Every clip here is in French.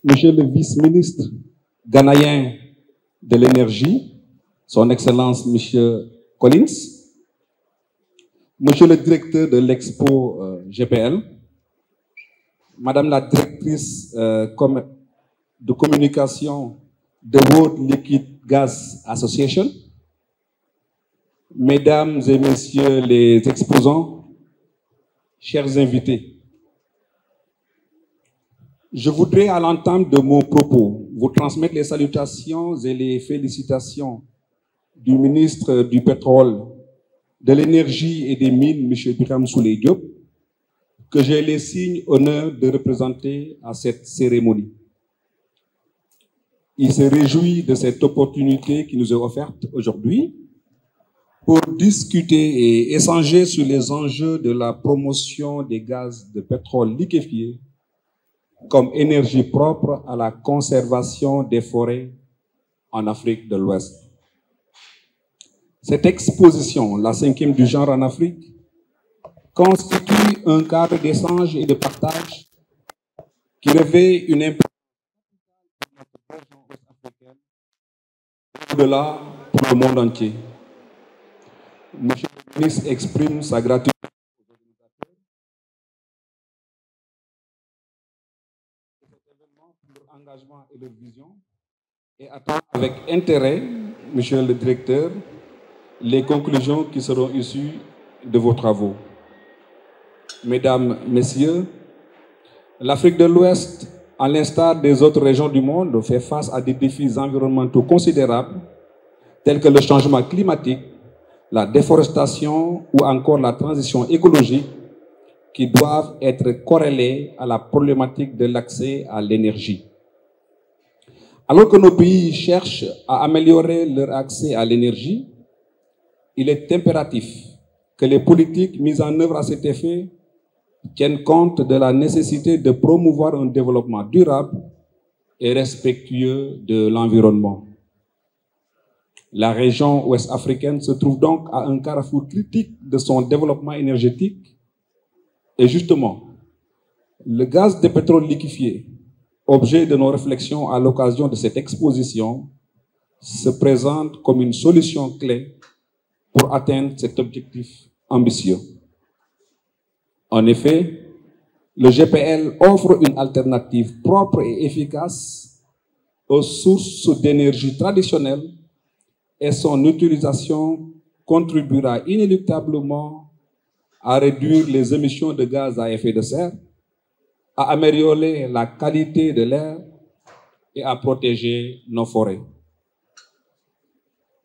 Monsieur le vice-ministre ghanéen de l'énergie, son Excellence Monsieur Collins, Monsieur le directeur de l'Expo GPL, Madame la directrice de communication de World Liquid Gas Association, Mesdames et Messieurs les exposants, chers invités, je voudrais à l'entame de mon propos vous transmettre les salutations et les félicitations du ministre du Pétrole, de l'Énergie et des Mines, M. Birame Souleye Diop, que j'ai le signe honneur de représenter à cette cérémonie. Il se réjouit de cette opportunité qui nous est offerte aujourd'hui pour discuter et échanger sur les enjeux de la promotion des gaz de pétrole liquéfiés comme énergie propre à la conservation des forêts en Afrique de l'Ouest. Cette exposition, la 5e du genre en Afrique, constitue un cadre d'échange et de partage qui revêt une importance au-delà pour le monde entier. Monsieur le ministre exprime sa gratitude aux organisateurs de cet événement pour leur engagement et leur vision et attend avec intérêt, monsieur le directeur, les conclusions qui seront issues de vos travaux. Mesdames, Messieurs, l'Afrique de l'Ouest, à l'instar des autres régions du monde, fait face à des défis environnementaux considérables tels que le changement climatique, la déforestation ou encore la transition écologique qui doivent être corrélés à la problématique de l'accès à l'énergie. Alors que nos pays cherchent à améliorer leur accès à l'énergie, il est impératif que les politiques mises en œuvre à cet effet tiennent compte de la nécessité de promouvoir un développement durable et respectueux de l'environnement. La région ouest africaine se trouve donc à un carrefour critique de son développement énergétique et justement, le gaz de pétrole liquéfié, objet de nos réflexions à l'occasion de cette exposition, se présente comme une solution clé pour atteindre cet objectif ambitieux. En effet, le GPL offre une alternative propre et efficace aux sources d'énergie traditionnelles et son utilisation contribuera inéluctablement à réduire les émissions de gaz à effet de serre, à améliorer la qualité de l'air et à protéger nos forêts.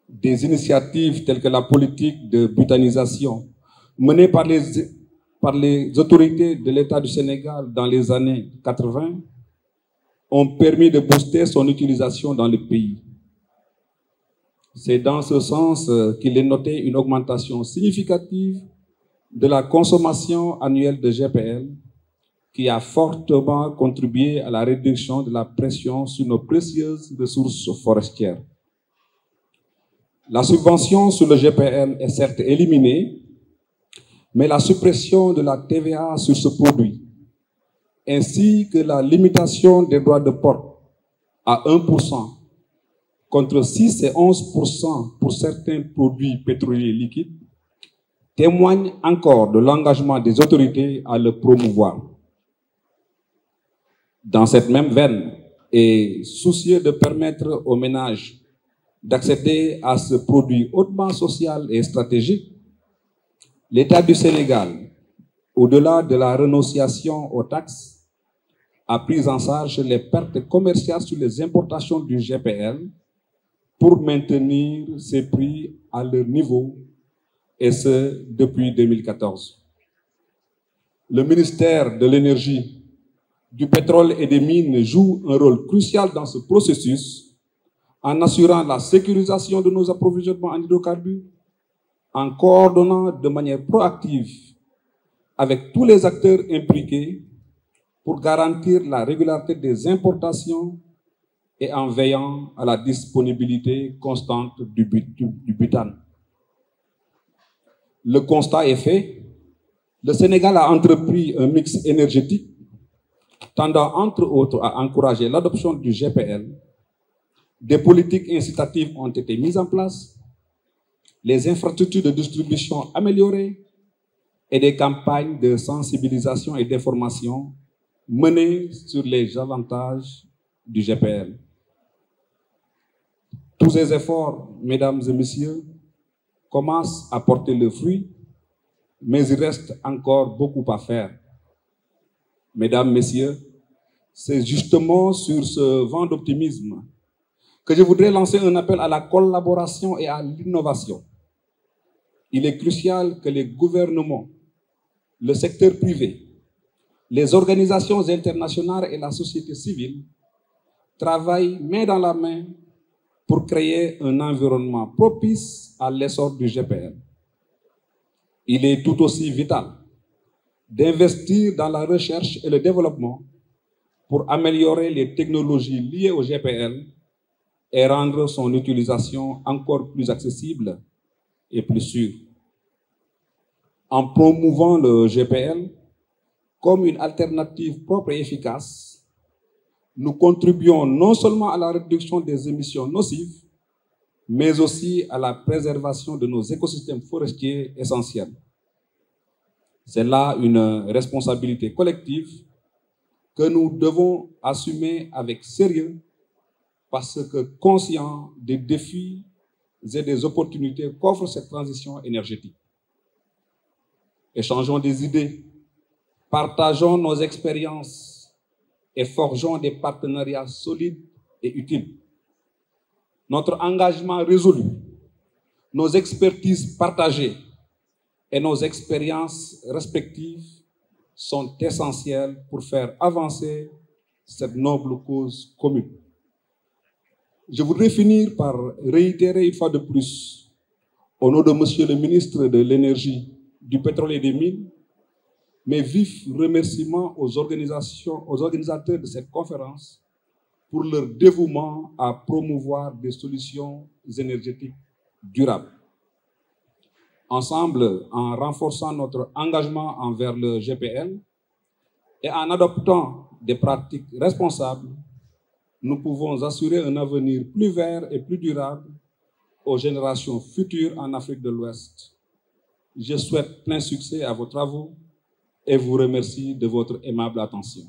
Des initiatives telles que la politique de butanisation menée par les autorités de l'État du Sénégal dans les années 80 ont permis de booster son utilisation dans le pays. C'est dans ce sens qu'il est noté une augmentation significative de la consommation annuelle de GPL qui a fortement contribué à la réduction de la pression sur nos précieuses ressources forestières. La subvention sur le GPL est certes éliminée, mais la suppression de la TVA sur ce produit, ainsi que la limitation des droits de port à 1%, contre 6 et 11% pour certains produits pétroliers liquides, témoignent encore de l'engagement des autorités à le promouvoir. Dans cette même veine, et soucieux de permettre aux ménages d'accéder à ce produit hautement social et stratégique, l'État du Sénégal, au-delà de la renonciation aux taxes, a pris en charge les pertes commerciales sur les importations du GPL pour maintenir ces prix à leur niveau, et ce depuis 2014. Le ministère de l'Énergie, du Pétrole et des Mines joue un rôle crucial dans ce processus en assurant la sécurisation de nos approvisionnements en hydrocarbures, en coordonnant de manière proactive avec tous les acteurs impliqués pour garantir la régularité des importations et en veillant à la disponibilité constante du butane. Le constat est fait, le Sénégal a entrepris un mix énergétique tendant entre autres à encourager l'adoption du GPL, des politiques incitatives ont été mises en place, les infrastructures de distribution améliorées et des campagnes de sensibilisation et d'information menées sur les avantages du GPL. Tous ces efforts, mesdames et messieurs, commencent à porter le fruit, mais il reste encore beaucoup à faire. Mesdames, messieurs, c'est justement sur ce vent d'optimisme que je voudrais lancer un appel à la collaboration et à l'innovation. Il est crucial que les gouvernements, le secteur privé, les organisations internationales et la société civile travaillent main dans la main pour créer un environnement propice à l'essor du GPL. Il est tout aussi vital d'investir dans la recherche et le développement pour améliorer les technologies liées au GPL et rendre son utilisation encore plus accessible et plus sûre. En promouvant le GPL comme une alternative propre et efficace, nous contribuons non seulement à la réduction des émissions nocives, mais aussi à la préservation de nos écosystèmes forestiers essentiels. C'est là une responsabilité collective que nous devons assumer avec sérieux parce que conscients des défis et des opportunités qu'offre cette transition énergétique. Échangeons des idées, partageons nos expériences et forgeons des partenariats solides et utiles. Notre engagement résolu, nos expertises partagées et nos expériences respectives sont essentielles pour faire avancer cette noble cause commune. Je voudrais finir par réitérer une fois de plus, au nom de Monsieur le ministre de l'Énergie, du Pétrole et des Mines, mes vifs remerciements aux organisateurs de cette conférence pour leur dévouement à promouvoir des solutions énergétiques durables. Ensemble, en renforçant notre engagement envers le GPL et en adoptant des pratiques responsables, nous pouvons assurer un avenir plus vert et plus durable aux générations futures en Afrique de l'Ouest. Je souhaite plein succès à vos travaux et vous remercie de votre aimable attention.